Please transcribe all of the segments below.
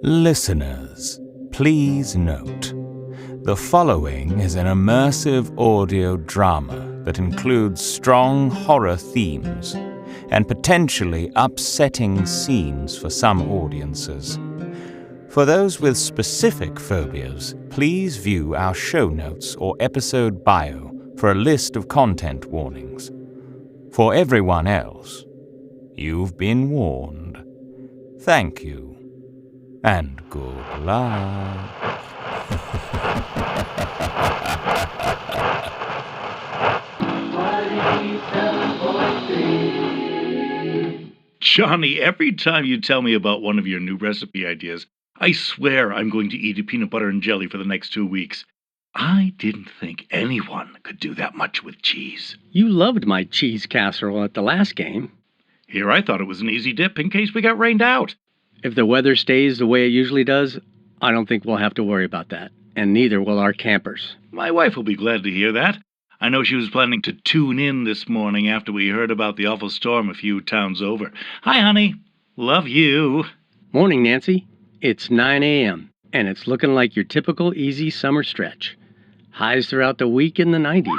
Listeners, please note, the following is an immersive audio drama that includes strong horror themes and potentially upsetting scenes for some audiences. For those with specific phobias, please view our show notes or episode bio for a list of content warnings. For everyone else, you've been warned. Thank you. And good luck. Johnny, every time you tell me about one of your new recipe ideas, I swear I'm going to eat a peanut butter and jelly for the next 2 weeks. I didn't think anyone could do that much with cheese. You loved my cheese casserole at the last game. Here I thought it was an easy dip in case we got rained out. If the weather stays the way it usually does, I don't think we'll have to worry about that. And neither will our campers. My wife will be glad to hear that. I know she was planning to tune in this morning after we heard about the awful storm a few towns over. Hi, honey. Love you. Morning, Nancy. It's 9 a.m., and it's looking like your typical easy summer stretch. Highs throughout the week in the 90s.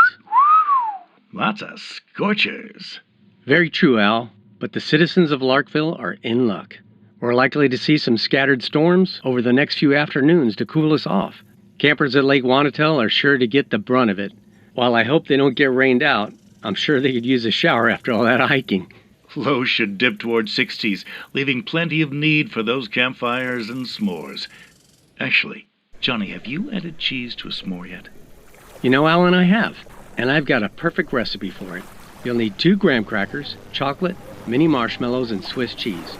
Lots of scorchers. Very true, Al, but the citizens of Larkville are in luck. We're likely to see some scattered storms over the next few afternoons to cool us off. Campers at Lake Wanatel are sure to get the brunt of it. While I hope they don't get rained out, I'm sure they could use a shower after all that hiking. Lows should dip toward 60s, leaving plenty of need for those campfires and s'mores. Actually, Johnny, have you added cheese to a s'more yet? You know, Alan, I have, and I've got a perfect recipe for it. You'll need 2 graham crackers, chocolate, mini marshmallows, and Swiss cheese.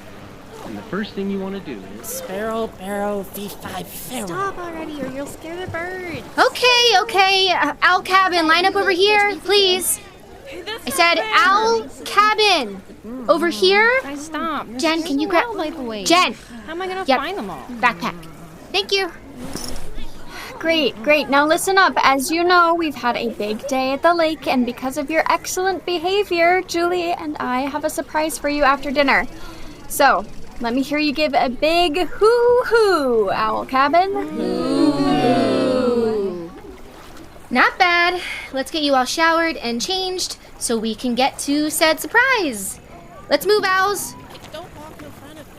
And the first thing you want to do is... Sparrow, barrow, V5, farrow. Stop already or you'll scare the birds. Okay. Owl Cabin, line up over here, please. I said owl cabin. Over here. Guys, stop. Jen, can you grab... Jen. How am I going to find them all? Backpack. Thank you. Great. Now listen up. As you know, we've had a big day at the lake, and because of your excellent behavior, Julie and I have a surprise for you after dinner. So, let me hear you give a big hoo-hoo, Owl Cabin. Ooh. Not bad. Let's get you all showered and changed so we can get to said surprise. Let's move, owls. Don't walk in front of me.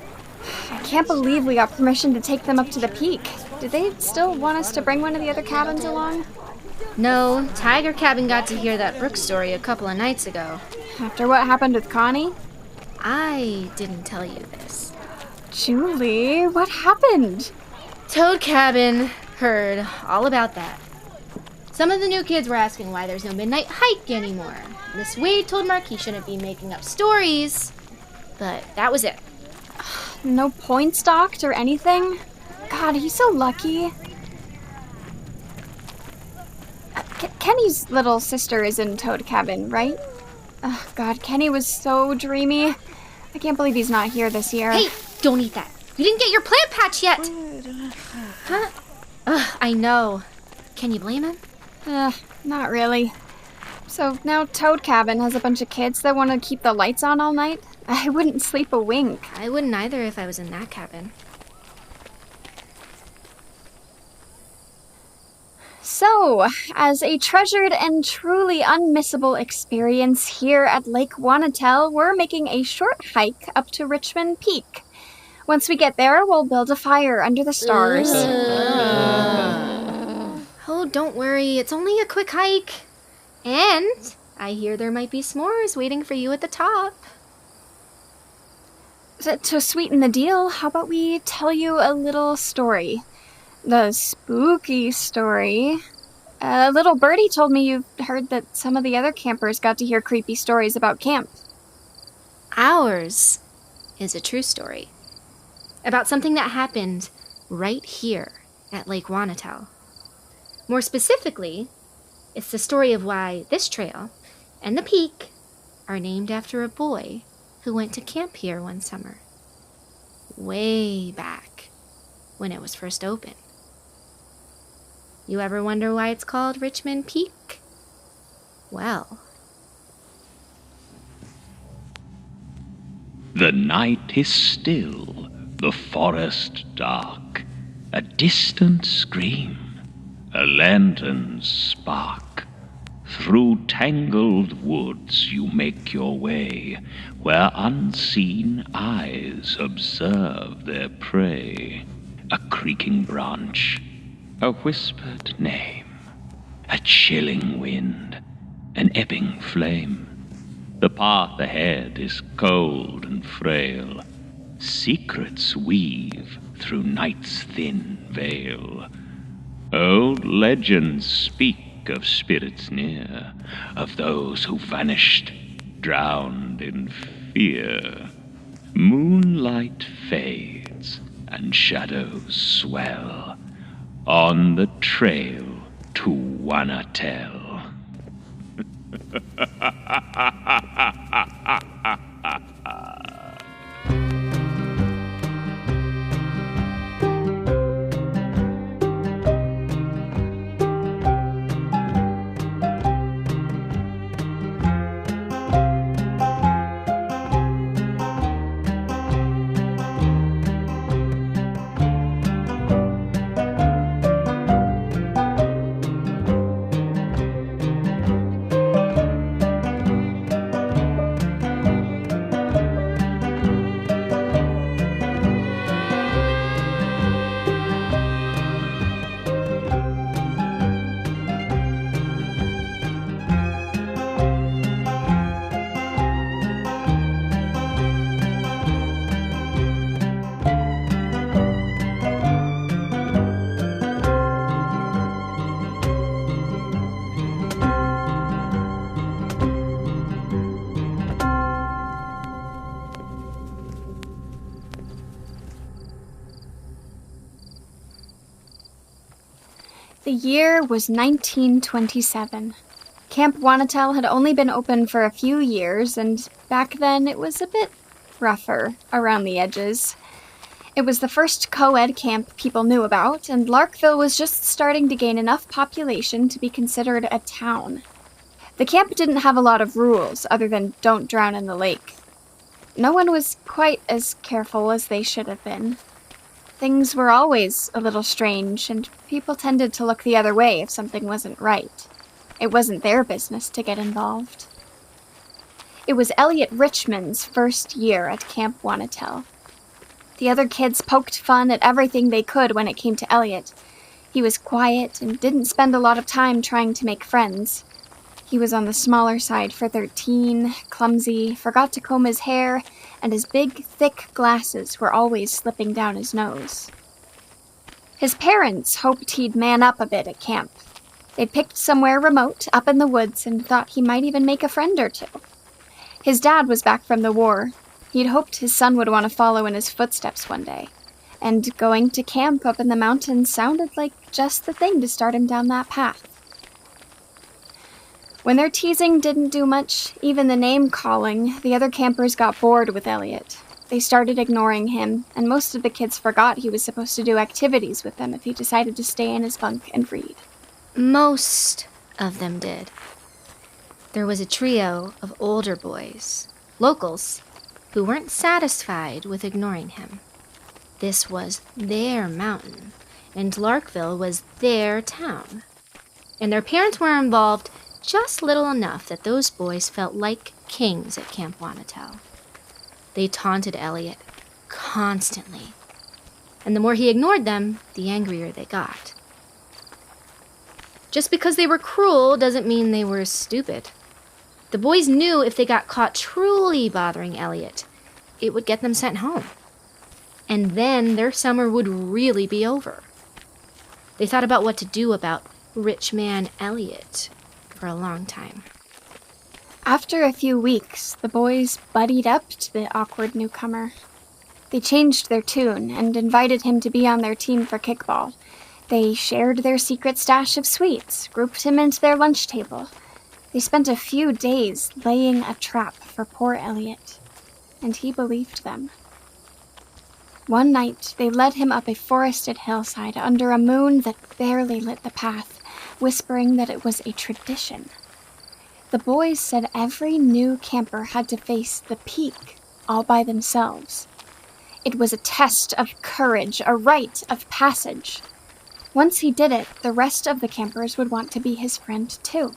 I can't believe we got permission to take them up to the peak. Do they still want us to bring one of the other cabins along? No, Tiger Cabin got to hear that Brooke story a couple of nights ago. After what happened with Connie? I didn't tell you this. Julie, what happened? Toad Cabin heard all about that. Some of the new kids were asking why there's no midnight hike anymore. Miss Wade told Mark he shouldn't be making up stories, but that was it. No points docked or anything? God, he's so lucky. Kenny's little sister is in Toad Cabin, right? Oh, God, Kenny was so dreamy. I can't believe he's not here this year. Hey, don't eat that. You didn't get your plant patch yet. Huh? Ugh, I know. Can you blame him? Not really. So now Toad Cabin has a bunch of kids that want to keep the lights on all night. I wouldn't sleep a wink. I wouldn't either if I was in that cabin. So, as a treasured and truly unmissable experience here at Lake Wanatel, we're making a short hike up to Richman Peak. Once we get there, we'll build a fire under the stars. Oh, don't worry. It's only a quick hike. And I hear there might be s'mores waiting for you at the top. To sweeten the deal, how about we tell you a little story? The spooky story. Little birdie told me you've heard that some of the other campers got to hear creepy stories about camp. Ours is a true story. About something that happened right here at Lake Wanatel. More specifically, it's the story of why this trail and the peak are named after a boy who went to camp here one summer. Way back when it was first opened. You ever wonder why it's called Richman Peak? Well... The night is still, the forest dark, a distant scream, a lantern's spark. Through tangled woods you make your way, where unseen eyes observe their prey. A creaking branch, a whispered name, a chilling wind, an ebbing flame. The path ahead is cold and frail. Secrets weave through night's thin veil. Old legends speak of spirits near, of those who vanished, drowned in fear. Moonlight fades and shadows swell on the trail to Wanatel. The year was 1927. Camp Wanatel had only been open for a few years, and back then it was a bit rougher around the edges. It was the first co-ed camp people knew about, and Larkville was just starting to gain enough population to be considered a town. The camp didn't have a lot of rules, other than don't drown in the lake. No one was quite as careful as they should have been. Things were always a little strange, and people tended to look the other way if something wasn't right. It wasn't their business to get involved. It was Elliot Richman's first year at Camp Wanatel. The other kids poked fun at everything they could when it came to Elliot. He was quiet and didn't spend a lot of time trying to make friends. He was on the smaller side for 13, clumsy, forgot to comb his hair, and his big, thick glasses were always slipping down his nose. His parents hoped he'd man up a bit at camp. They picked somewhere remote, up in the woods, and thought he might even make a friend or two. His dad was back from the war. He'd hoped his son would want to follow in his footsteps one day, and going to camp up in the mountains sounded like just the thing to start him down that path. When their teasing didn't do much, even the name-calling, the other campers got bored with Elliot. They started ignoring him, and most of the kids forgot he was supposed to do activities with them if he decided to stay in his bunk and read. Most of them did. There was a trio of older boys, locals, who weren't satisfied with ignoring him. This was their mountain, and Larkville was their town. And their parents were involved just little enough that those boys felt like kings at Camp Wanatel. They taunted Elliot constantly, and the more he ignored them, the angrier they got. Just because they were cruel doesn't mean they were stupid. The boys knew if they got caught truly bothering Elliot, it would get them sent home. And then their summer would really be over. They thought about what to do about rich man Elliot for a long time. After a few weeks, the boys buddied up to the awkward newcomer. They changed their tune and invited him to be on their team for kickball. They shared their secret stash of sweets, grouped him into their lunch table. They spent a few days laying a trap for poor Elliot, and he believed them. One night, they led him up a forested hillside under a moon that barely lit the path, whispering that it was a tradition. The boys said every new camper had to face the peak all by themselves. It was a test of courage, a rite of passage. Once he did it, the rest of the campers would want to be his friend too.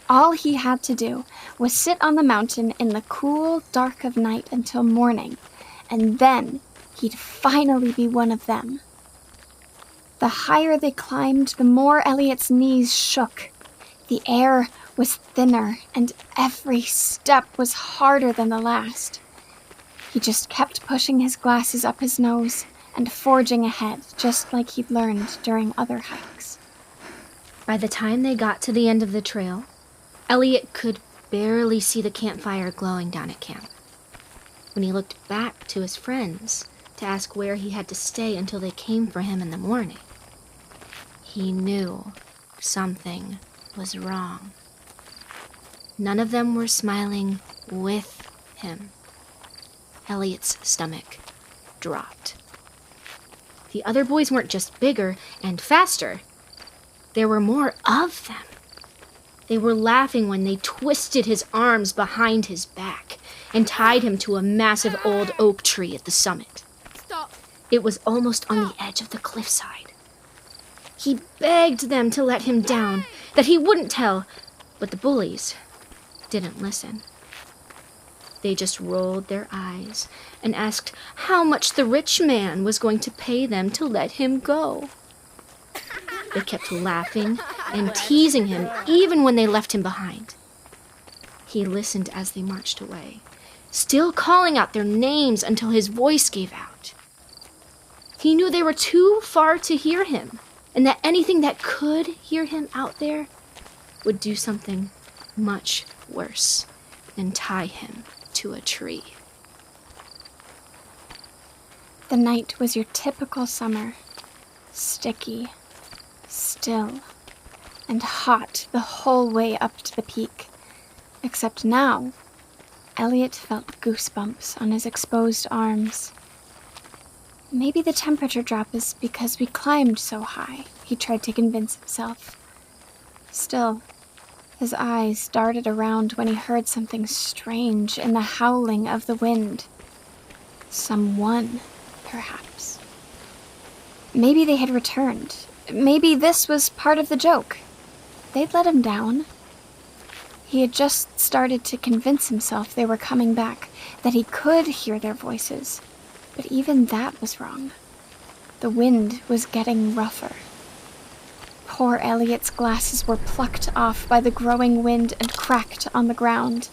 All he had to do was sit on the mountain in the cool dark of night until morning, and then he'd finally be one of them. The higher they climbed, the more Elliot's knees shook. The air was thinner, and every step was harder than the last. He just kept pushing his glasses up his nose and forging ahead, just like he'd learned during other hikes. By the time they got to the end of the trail, Elliot could barely see the campfire glowing down at camp. When he looked back to his friends to ask where he had to stay until they came for him in the morning, he knew something was wrong. None of them were smiling with him. Elliot's stomach dropped. The other boys weren't just bigger and faster. There were more of them. They were laughing when they twisted his arms behind his back and tied him to a massive old oak tree at the summit. Stop. It was almost on the edge of the cliffside. He begged them to let him down, that he wouldn't tell, but the bullies didn't listen. They just rolled their eyes and asked how much the rich man was going to pay them to let him go. They kept laughing and teasing him even when they left him behind. He listened as they marched away, still calling out their names until his voice gave out. He knew they were too far to hear him, and that anything that could hear him out there would do something much worse and tie him to a tree. The night was your typical summer. Sticky, still, and hot the whole way up to the peak. Except now, Elliot felt goosebumps on his exposed arms. Maybe the temperature drop is because we climbed so high, he tried to convince himself. Still, his eyes darted around when he heard something strange in the howling of the wind. Someone, perhaps. Maybe they had returned. Maybe this was part of the joke. They'd let him down. He had just started to convince himself they were coming back, that he could hear their voices. But even that was wrong. The wind was getting rougher. Poor Elliot's glasses were plucked off by the growing wind and cracked on the ground.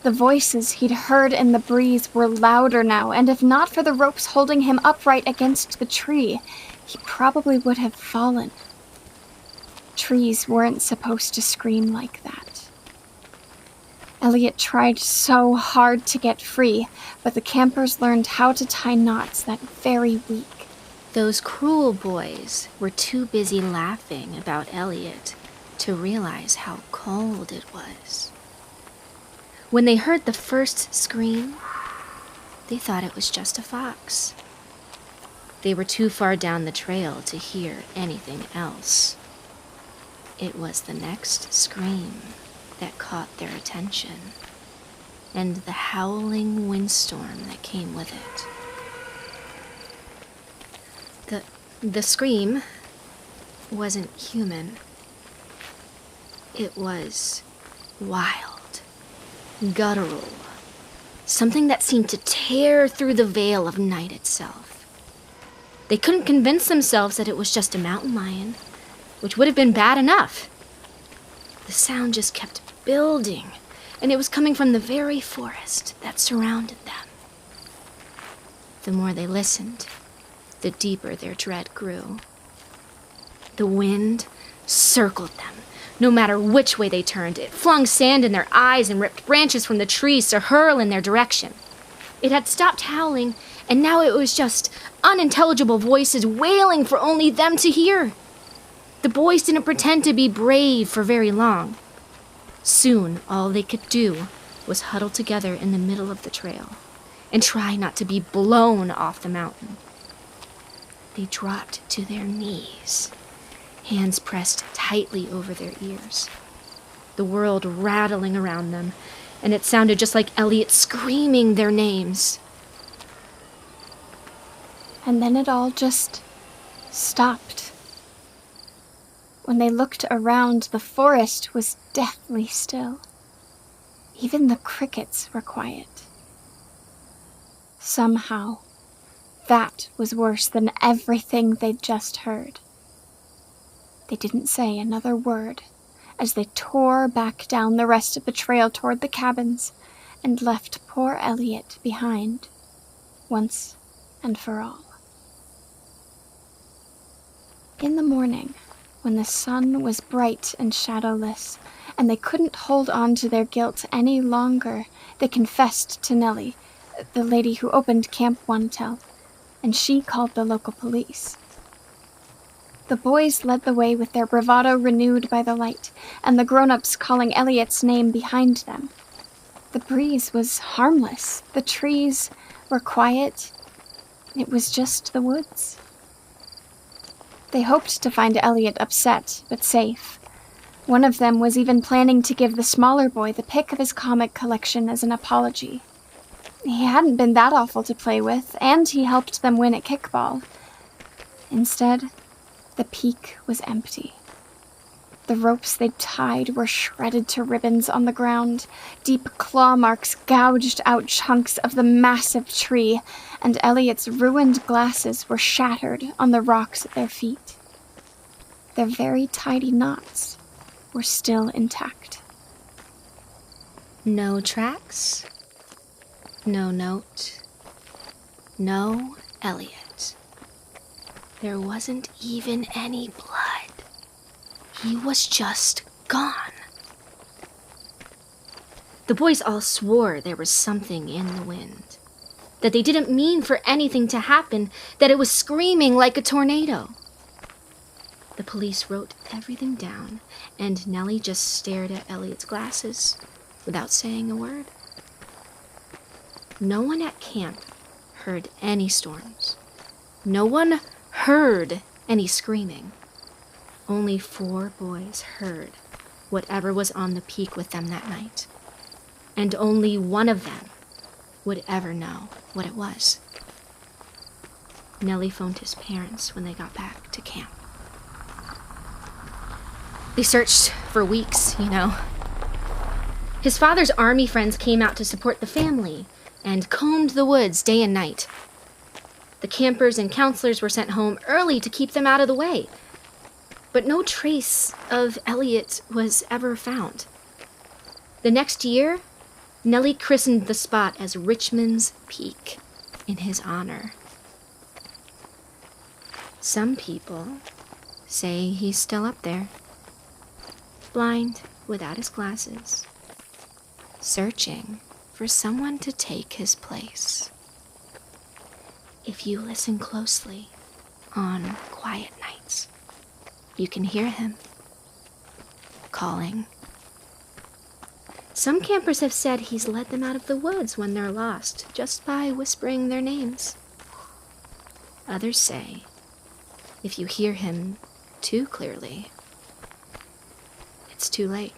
The voices he'd heard in the breeze were louder now, and if not for the ropes holding him upright against the tree, he probably would have fallen. Trees weren't supposed to scream like that. Elliot tried so hard to get free, but the campers learned how to tie knots that very week. Those cruel boys were too busy laughing about Elliot to realize how cold it was. When they heard the first scream, they thought it was just a fox. They were too far down the trail to hear anything else. It was the next scream that caught their attention, and the howling windstorm that came with it. The scream wasn't human. It was wild, guttural, something that seemed to tear through the veil of night itself. They couldn't convince themselves that it was just a mountain lion, which would have been bad enough. The sound just kept building, and it was coming from the very forest that surrounded them. The more they listened, the deeper their dread grew. The wind circled them. No matter which way they turned, it flung sand in their eyes and ripped branches from the trees to hurl in their direction. It had stopped howling, and now it was just unintelligible voices wailing for only them to hear. The boys didn't pretend to be brave for very long. Soon, all they could do was huddle together in the middle of the trail and try not to be blown off the mountain. They dropped to their knees, hands pressed tightly over their ears, the world rattling around them, and it sounded just like Elliot screaming their names. And then it all just stopped. When they looked around, the forest was deathly still. Even the crickets were quiet. Somehow, that was worse than everything they'd just heard. They didn't say another word as they tore back down the rest of the trail toward the cabins and left poor Elliot behind, once and for all. In the morning, when the sun was bright and shadowless, and they couldn't hold on to their guilt any longer, they confessed to Nellie, the lady who opened Camp Wanatel, and she called the local police. The boys led the way with their bravado renewed by the light, and the grown-ups calling Elliot's name behind them. The breeze was harmless, the trees were quiet, it was just the woods. They hoped to find Elliot upset, but safe. One of them was even planning to give the smaller boy the pick of his comic collection as an apology. He hadn't been that awful to play with, and he helped them win at kickball. Instead, the peak was empty. The ropes they'd tied were shredded to ribbons on the ground. Deep claw marks gouged out chunks of the massive tree, and Elliot's ruined glasses were shattered on the rocks at their feet. Their very tidy knots were still intact. No tracks, no note, no Elliot. There wasn't even any blood. He was just gone. The boys all swore there was something in the wind, that they didn't mean for anything to happen, that it was screaming like a tornado. The police wrote everything down, and Nellie just stared at Elliot's glasses without saying a word. No one at camp heard any storms. No one heard any screaming. Only 4 boys heard whatever was on the peak with them that night. And only one of them would ever know what it was. Nellie phoned his parents when they got back to camp. They searched for weeks, you know. His father's army friends came out to support the family and combed the woods day and night. The campers and counselors were sent home early to keep them out of the way. But no trace of Elliot was ever found. The next year, Nellie christened the spot as Richman Peak in his honor. Some people say he's still up there, blind without his glasses, searching for someone to take his place. If you listen closely on quiet nights, you can hear him calling. Some campers have said he's led them out of the woods when they're lost, just by whispering their names. Others say, if you hear him too clearly, it's too late.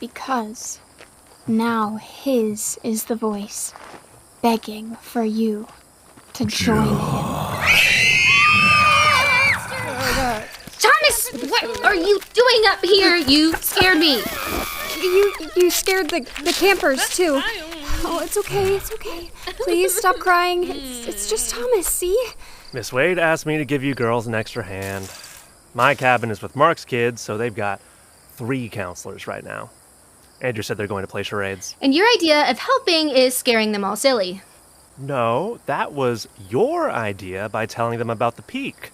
Because now his is the voice, begging for you to join him. Thomas, what are you doing up here? You scared me. You scared the campers, too. Oh, it's okay. Please stop crying. It's just Thomas, see? Miss Wade asked me to give you girls an extra hand. My cabin is with Mark's kids, so they've got 3 counselors right now. Andrew said they're going to play charades. And your idea of helping is scaring them all silly. No, that was your idea by telling them about the peak.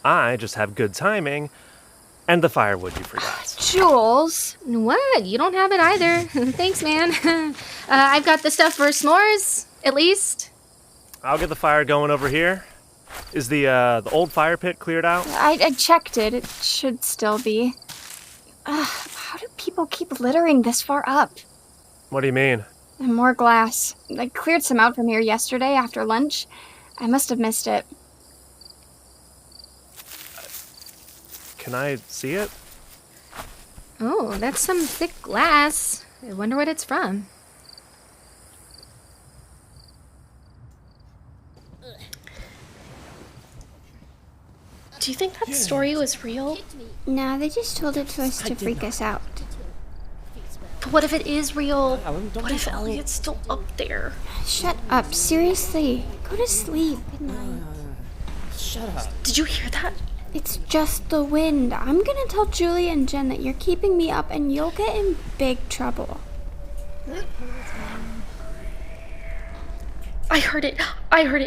I just have good timing, and the firewood you forgot. Jules. What? You don't have it either. Thanks, man. I've got the stuff for s'mores, at least. I'll get the fire going over here. Is the old fire pit cleared out? I checked it. It should still be. How do people keep littering this far up? What do you mean? More glass. I cleared some out from here yesterday after lunch. I must have missed it. Can I see it? Oh, that's some thick glass. I wonder what it's from. Do you think that story was real? Nah, they just told it to us to freak us out. But what if it is real? What if Elliot's still up there? Shut up, seriously. Go to sleep. Good night. Shut up. Did you hear that? It's just the wind. I'm gonna tell Julie and Jenn that you're keeping me up and you'll get in big trouble. I heard it.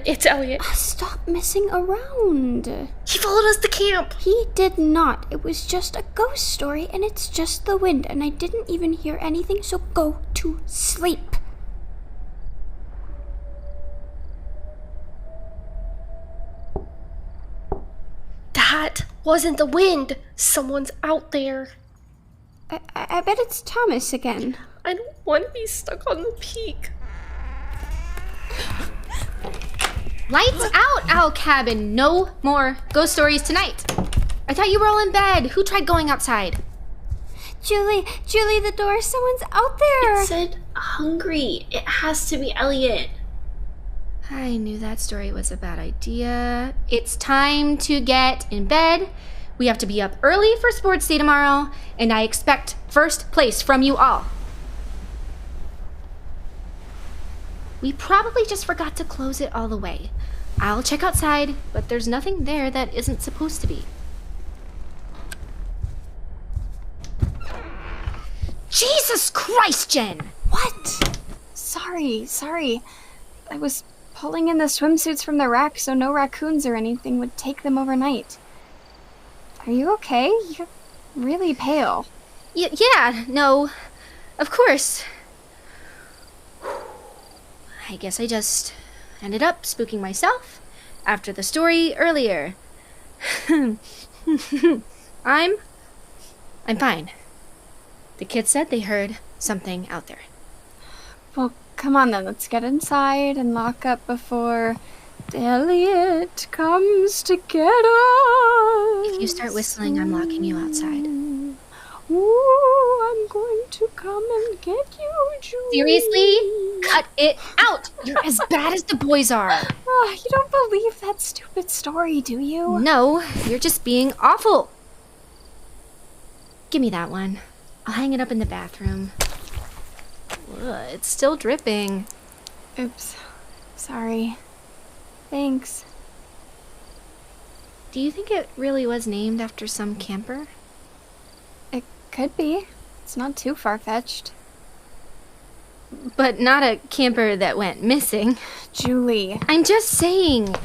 It's Elliot. Stop messing around. He followed us to camp. He did not. It was just a ghost story and it's just the wind and I didn't even hear anything, so go to sleep. That wasn't the wind. Someone's out there. I bet it's Thomas again. I don't want to be stuck on the peak. Lights out, Owl Cabin. No more ghost stories tonight. I thought you were all in bed. Who tried going outside? Julie, the door. Someone's out there. It said hungry. It has to be Elliot. I knew that story was a bad idea. It's time to get in bed. We have to be up early for sports day tomorrow, and I expect first place from you all. We probably just forgot to close it all the way. I'll check outside, but there's nothing there that isn't supposed to be. Jesus Christ, Jenn! What? Sorry. I was pulling in the swimsuits from the rack so no raccoons or anything would take them overnight. Are you okay? You're really pale. Yeah, no, of course. I guess I just ended up spooking myself after the story earlier. I'm fine. The kids said they heard something out there. Well, come on then, let's get inside and lock up before Elliot comes to get us. If you start whistling, I'm locking you outside. Ooh, I'm going to come and get you, Julie. Seriously? Cut it out! You're as bad as the boys are. Oh, you don't believe that stupid story, do you? No, you're just being awful. Give me that one. I'll hang it up in the bathroom. Ugh, it's still dripping. Oops. Sorry. Thanks. Do you think it really was named after some camper? It could be. It's not too far-fetched. But not a camper that went missing. Julie. I'm just saying.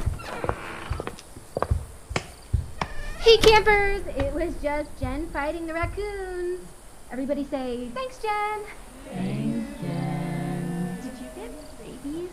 Hey, campers! It was just Jenn fighting the raccoons. Everybody say, thanks, Jenn. Thanks, Jenn. Did you get rabies?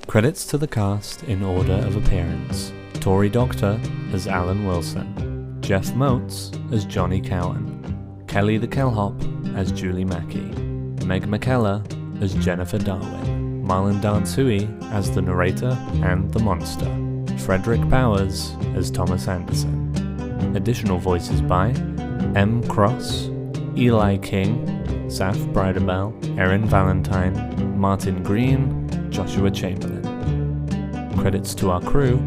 Credits to the cast in order of appearance. Tory Doctor as Alan Wilson, Jeff Moats as Johnny Cowan, Kelly the Kellhop as Julie Mackey, Meg McKellar as Jennifer Darwin, Marlon Dance-Hooi as the narrator and the monster, Frederic Powers as Thomas Anderson. Additional voices by M. Cross, Ely King, Saf Bridebell, Erin Valentine, Martin Greene, Joshua Chamberlain. Credits to our crew: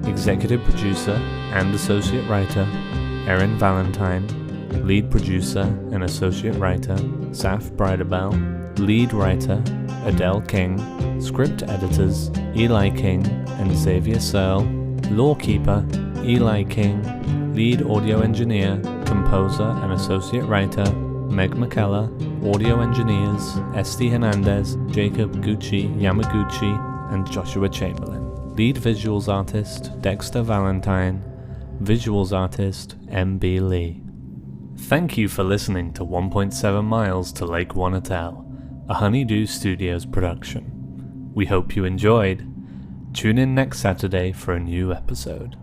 executive producer and associate writer Erin Valentine, lead producer and associate writer Saf Bridebell, lead writer Adelle King, script editors Ely King and Xavier Searle, lawkeeper Ely King, lead audio engineer, composer and associate writer Meg McKellar, audio engineers Esty Hernandez, Jacob Gucci Yamaguchi and Joshua Chamberlain. Lead visuals artist Dexter Valentine, visuals artist M.B. Lee. Thank you for listening to 1.7 Miles to Lake Wanatell, a Honeydew Studios production. We hope you enjoyed. Tune in next Saturday for a new episode.